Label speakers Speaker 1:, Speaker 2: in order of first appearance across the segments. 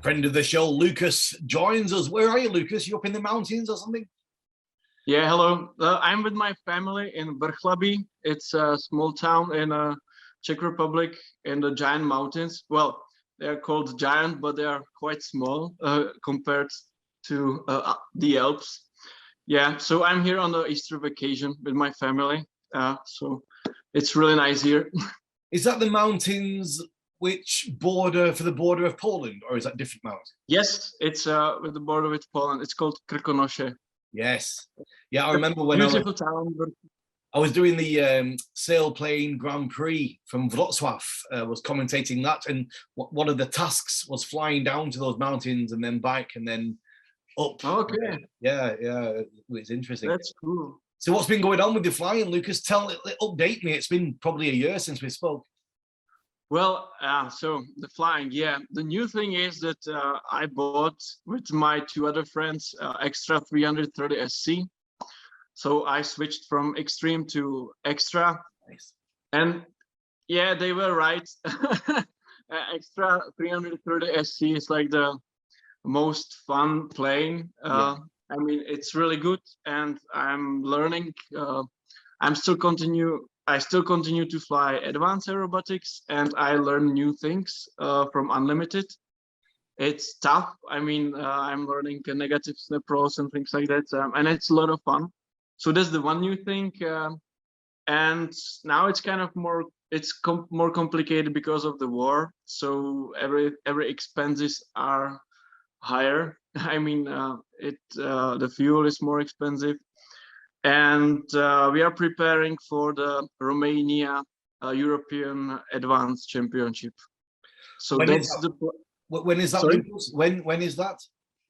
Speaker 1: Friend of the show, Lukas, joins us. Where are you, Lukas? You up in the mountains or something?
Speaker 2: Yeah, hello. I'm with my family in Vrchlabí. It's a small town in Czech Republic in the giant mountains. Well, they're called giant, but they are quite small compared to the Alps. Yeah, so I'm here on the Easter vacation with my family. So it's really nice here.
Speaker 1: Is that the mountains which border for the border of Poland, or is that different mountains?
Speaker 2: Yes, it's with the border with Poland. It's called Krkonoše.
Speaker 1: Yes. Yeah, I remember when
Speaker 2: beautiful town.
Speaker 1: I was doing the sailplane Grand Prix from Wrocław, was commentating that, and one of the tasks was flying down to those mountains and then back and then up.
Speaker 2: Okay.
Speaker 1: Yeah, it's interesting.
Speaker 2: That's cool.
Speaker 1: So what's been going on with the flying, Lukas? Update me. It's been probably a year since we spoke.
Speaker 2: Well, so the flying, yeah. The new thing is that I bought with my two other friends extra 330 SC. So I switched from extreme to extra.
Speaker 1: Nice.
Speaker 2: And yeah, they were right. Extra 330 SC is like the most fun plane.
Speaker 1: Yeah.
Speaker 2: I mean, it's really good, and I'm learning. I still continue to fly advanced aerobatics, and I learn new things from unlimited. It's tough. I mean, I'm learning negative snap pros and things like that, and it's a lot of fun. So that's the one new thing. And now it's kind of more complicated because of the war. So every expenses are higher. I mean, the fuel is more expensive. And we are preparing for the Romania European Advanced Championship. So when is that?
Speaker 1: When is that? When is that?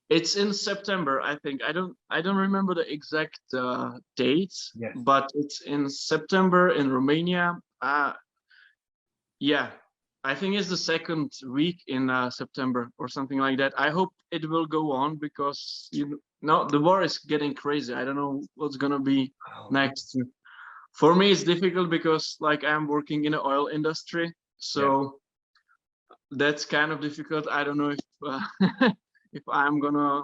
Speaker 2: It's in September, I think. I don't remember the exact dates,
Speaker 1: yes.
Speaker 2: But it's in September in Romania. Yeah, I think it's the second week in September or something like that. I hope it will go on because the war is getting crazy. I don't know what's gonna be next. For me, it's difficult because like I'm working in the oil industry, so that's kind of difficult. I don't know if if I'm gonna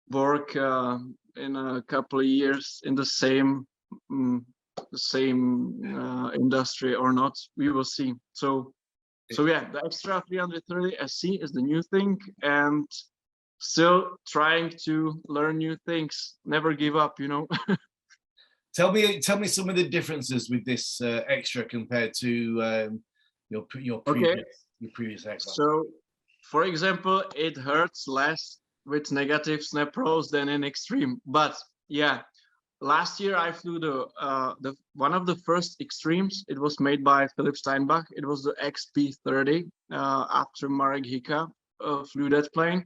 Speaker 2: work in a couple of years in the same industry or not. We will see. So yeah, the extra 330 SC is the new thing, and still trying to learn new things. Never give up,
Speaker 1: Tell me some of the differences with this extra compared to your previous extra.
Speaker 2: So, for example, it hurts less with negative snap pros than in extreme. But yeah, last year I flew the one of the first extremes. It was made by Philipp Steinbach. It was the XP30 after Marek Hika flew that plane.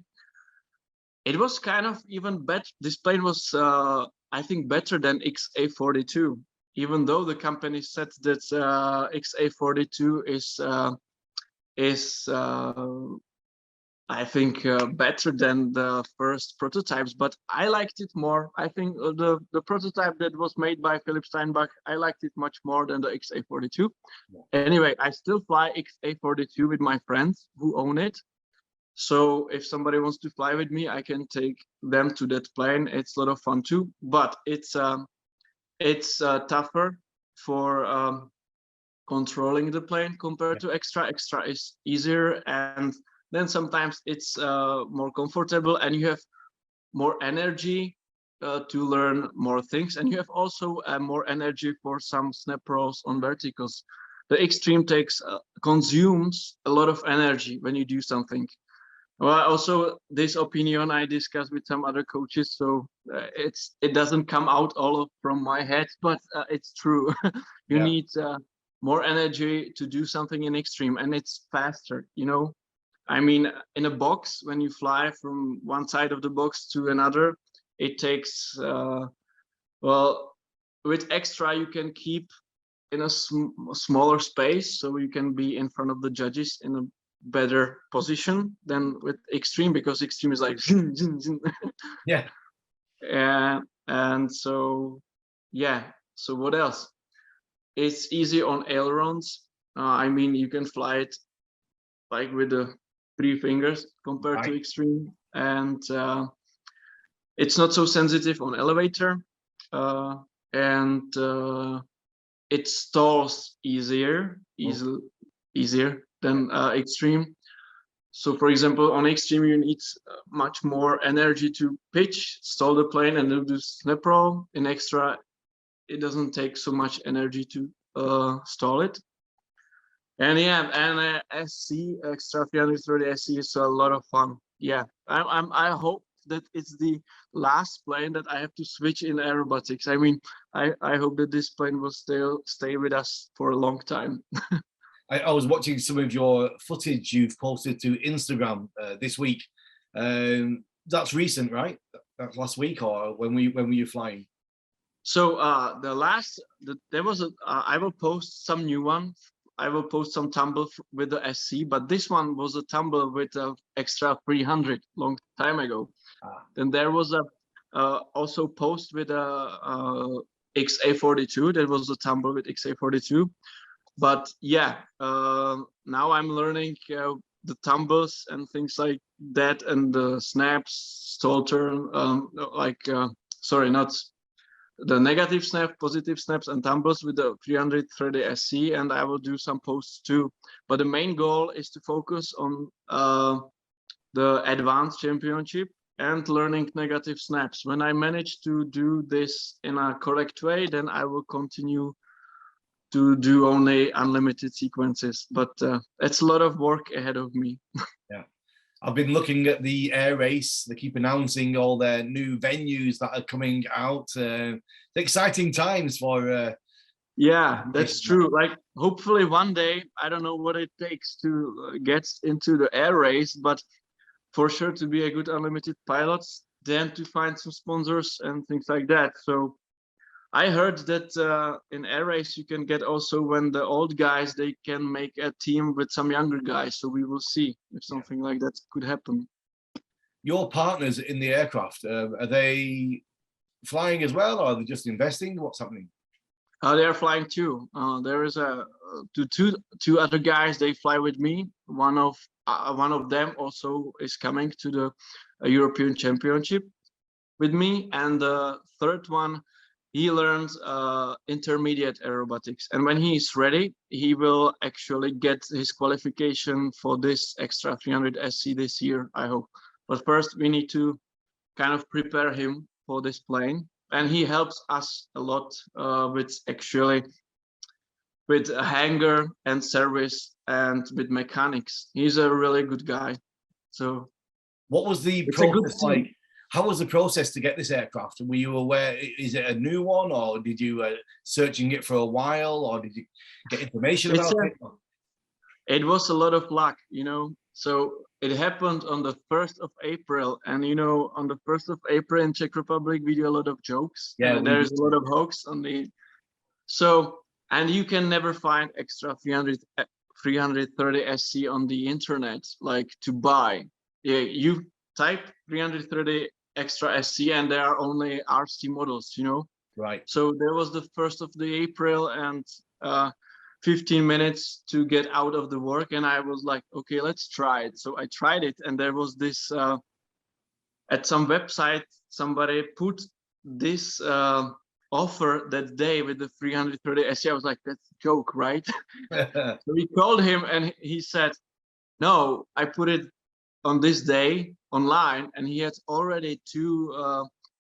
Speaker 2: It was kind of even better. This plane was I think better than XA42, even though the company said that XA42 is I think better than the first prototypes, but I liked it more. I think the prototype that was made by Philipp Steinbach, I liked it much more than the XA42. Yeah. Anyway, I still fly XA42 with my friends who own it. So if somebody wants to fly with me, I can take them to that plane. It's a lot of fun too, but it's tougher for controlling the plane compared to extra. Extra is easier, and then sometimes it's more comfortable, and you have more energy to learn more things, and you have also more energy for some snap pros on verticals. The extreme consumes a lot of energy when you do something. Well, also this opinion I discussed with some other coaches, so it doesn't come out all from my head, but it's true. You need more energy to do something in extreme, and it's faster. I mean, in a box, when you fly from one side of the box to another, it takes well, with extra you can keep in a smaller space, so you can be in front of the judges in a better position than with extreme, because extreme is like
Speaker 1: yeah.
Speaker 2: And so so what else? It's easy on ailerons. I mean, you can fly it like with the 3 fingers compared to
Speaker 1: Right.
Speaker 2: extreme, and it's not so sensitive on elevator, and it stalls easier than extreme. So for example, on extreme, you need much more energy to pitch, stall the plane, and do snap roll. In extra, it doesn't take so much energy to stall it. And yeah, and SC, extra 330 SC is a lot of fun. Yeah, I hope that it's the last plane that I have to switch in aerobatics. I mean, I hope that this plane will still stay with us for a long time.
Speaker 1: I was watching some of your footage you've posted to Instagram this week. That's recent, right? That's last week, or when were you flying?
Speaker 2: So there was a I will post some new one. I will post some tumble with the SC, but this one was a tumble with a extra 300 long time ago. Then there was a also post with a XA42. That was a tumble with XA42. But yeah, now I'm learning the tumbles and things like that, and the snaps, stall turn, sorry, not the negative snap, positive snaps, and tumbles with the 330 SC, and I will do some posts too. But the main goal is to focus on the advanced championship and learning negative snaps. When I manage to do this in a correct way, then I will continue to do only unlimited sequences. But it's a lot of work ahead of me.
Speaker 1: Yeah. I've been looking at the air race. They keep announcing all their new venues that are coming out. Exciting times for.
Speaker 2: Yeah, that's true. Like, hopefully one day, I don't know what it takes to get into the air race, but for sure to be a good unlimited pilot, then to find some sponsors and things like that. So I heard that in air race you can get also, when the old guys, they can make a team with some younger guys. So we will see if something like that could happen.
Speaker 1: Your partners in the aircraft, are they flying as well, or are they just investing? What's happening?
Speaker 2: They are flying too. There is two other guys. They fly with me. One of them also is coming to the European Championship with me, and the third one, he learns intermediate aerobatics, and when he is ready, he will actually get his qualification for this extra 300 SC this year, I hope. But first we need to kind of prepare him for this plane, and he helps us a lot with a hangar and service and with mechanics. He's a really good guy. So
Speaker 1: what was the process like? How was the process to get this aircraft? Were you aware, is it a new one, or did you searching it for a while, or did you get information about it?
Speaker 2: It was a lot of luck, you know. So it happened on the 1st of April, and you know, on the 1st of April in Czech Republic, we do a lot of jokes. Yeah, and there's a lot of hoax on the. So, and you can never find extra 330 SC on the internet, like to buy. Yeah, you type 330 extra SC, and there are only RC models, you know.
Speaker 1: Right.
Speaker 2: So there was the 1st of the April, and 15 minutes to get out of the work, and I was like, okay, let's try it. So I tried it, and there was this at some website, somebody put this offer that day with the 330 SC. I was like, that's a joke, right? So we called him, and he said, no, I put it on this day online, and he had already two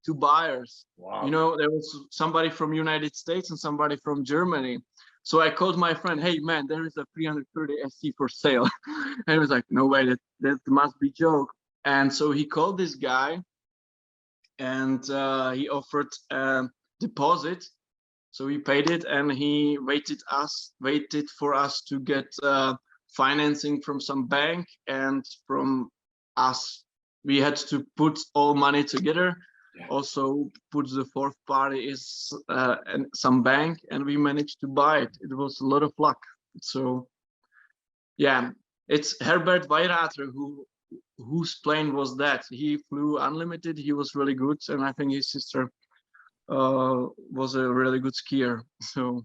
Speaker 2: buyers. Wow. You know, there was somebody from United States and somebody from Germany. So I called my friend, hey man, there is a 330 SC for sale. And he was like, no way, that must be joke. And so he called this guy, and he offered deposit. So we paid it, and he waited for us to get financing from some bank, and from us. We had to put all money together. Yeah. Also put the fourth party is and some bank, and we managed to buy it. It was a lot of luck. So yeah, it's Herbert Weirater whose plane was that. He flew unlimited. He was really good, and I think his sister was a really good skier. So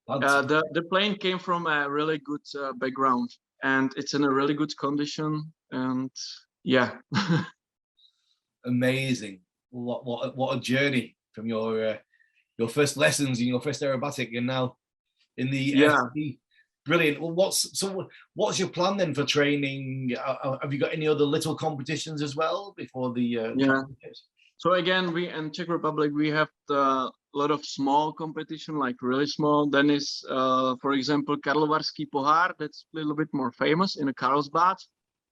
Speaker 2: the plane came from a really good background, and it's in a really good condition. And yeah.
Speaker 1: Amazing. What a journey from your first lessons in your first aerobatic and now in the
Speaker 2: Yeah.
Speaker 1: FD. Brilliant. Well, what's your plan then for training? Have you got any other little competitions as well before the championships?
Speaker 2: So again, we in Czech Republic, we have a lot of small competition, like really small. Then is, for example, Karlovarský pohár. That's a little bit more famous in a Karlsbad.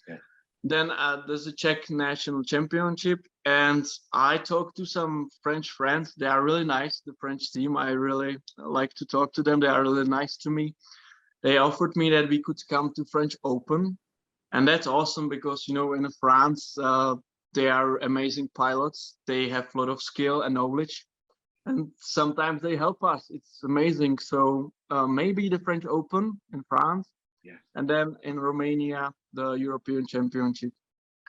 Speaker 1: Yeah.
Speaker 2: Then there's a Czech national championship. And I talked to some French friends. They are really nice, the French team. I really like to talk to them. They are really nice to me. They offered me that we could come to French Open. And that's awesome because, you know, in France, they are amazing pilots. They have a lot of skill and knowledge, and sometimes they help us. It's amazing. So maybe the French Open in France, and then in Romania, the European Championship.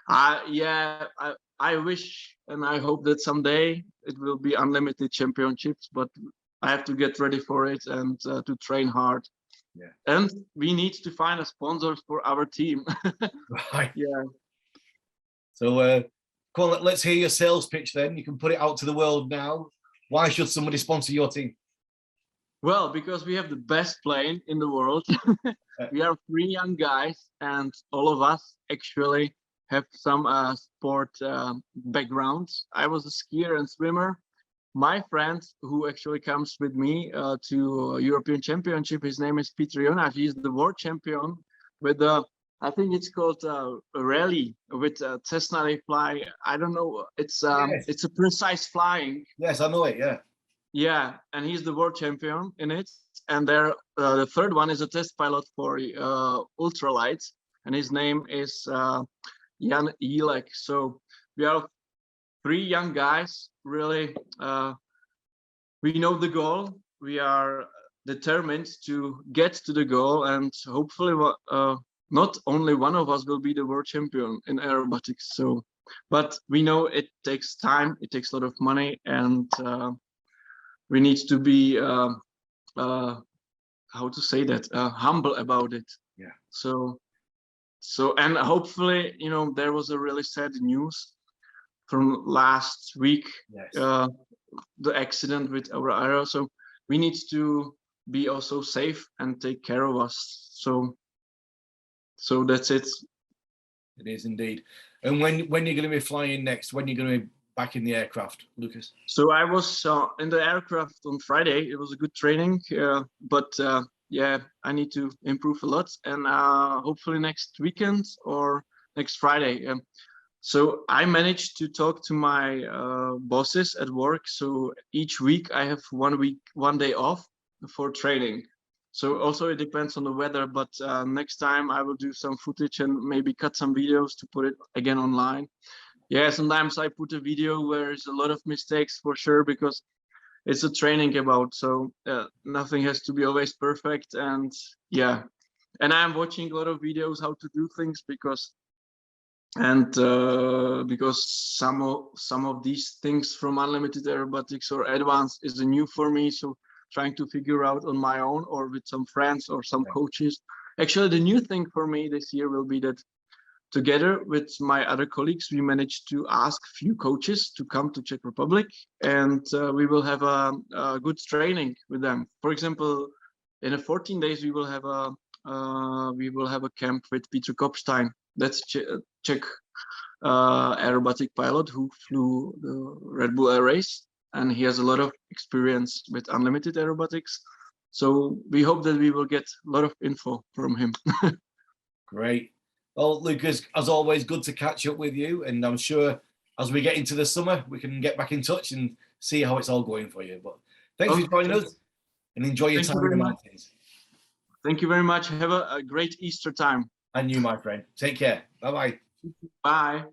Speaker 2: I wish and I hope that someday it will be unlimited championships, but I have to get ready for it and to train hard. Yeah. And we need to find a sponsor for our team.
Speaker 1: Right.
Speaker 2: Yeah.
Speaker 1: So come on, let's hear your sales pitch then. You can put it out to the world now. Why should somebody sponsor your team?
Speaker 2: Well, because we have the best plane in the world. We are 3 young guys, and all of us actually have some sport backgrounds. I was a skier and swimmer. My friend who actually comes with me to European Championship, his name is Petr Jonáš. He's the world champion with the, I think it's called a rally with Cessna. They fly. I don't know. It's it's a precise flying.
Speaker 1: Yes, I know it. Yeah.
Speaker 2: Yeah, and he's the world champion in it. And there, the third one is a test pilot for ultralights, and his name is Jan Ilek. So we are 3 young guys. Really, we know the goal. We are determined to get to the goal, and hopefully, not only one of us will be the world champion in aerobatics. So, but we know it takes time. It takes a lot of money, and we need to be how to say that, humble about it.
Speaker 1: Yeah.
Speaker 2: So and hopefully, you know, there was a really sad news from last week. Yes. The accident with our aero. So we need to be also safe and take care of us. So that's it.
Speaker 1: It is indeed. And when you're going to be flying next? When you're going to be back in the aircraft, Lukas?
Speaker 2: So I was in the aircraft on Friday. It was a good training, but yeah, I need to improve a lot, and hopefully next weekend or next Friday. So I managed to talk to my bosses at work. So each week I have 1 day off for training. So also it depends on the weather, but next time I will do some footage and maybe cut some videos to put it again online. Yeah, sometimes I put a video where there's a lot of mistakes for sure, because it's a training about, so nothing has to be always perfect. And yeah, and I'm watching a lot of videos how to do things, because some of these things from unlimited aerobatics or advanced is new for me. So trying to figure out on my own or with some friends or some coaches. Actually, the new thing for me this year will be that together with my other colleagues, we managed to ask few coaches to come to Czech Republic, and we will have a good training with them. For example, in 14 days, we will have a camp with Petr Kopstein. That's Czech aerobatic pilot who flew the Red Bull Air Race, and he has a lot of experience with unlimited aerobatics. So we hope that we will get a lot of info from him.
Speaker 1: Great. Well, Lukas, as always, good to catch up with you. And I'm sure as we get into the summer, we can get back in touch and see how it's all going for you. But thanks for joining us, and enjoy your time in the mountains.
Speaker 2: Thank you very much. Have a great Easter time.
Speaker 1: And you, my friend. Take care. Bye-bye.
Speaker 2: Bye.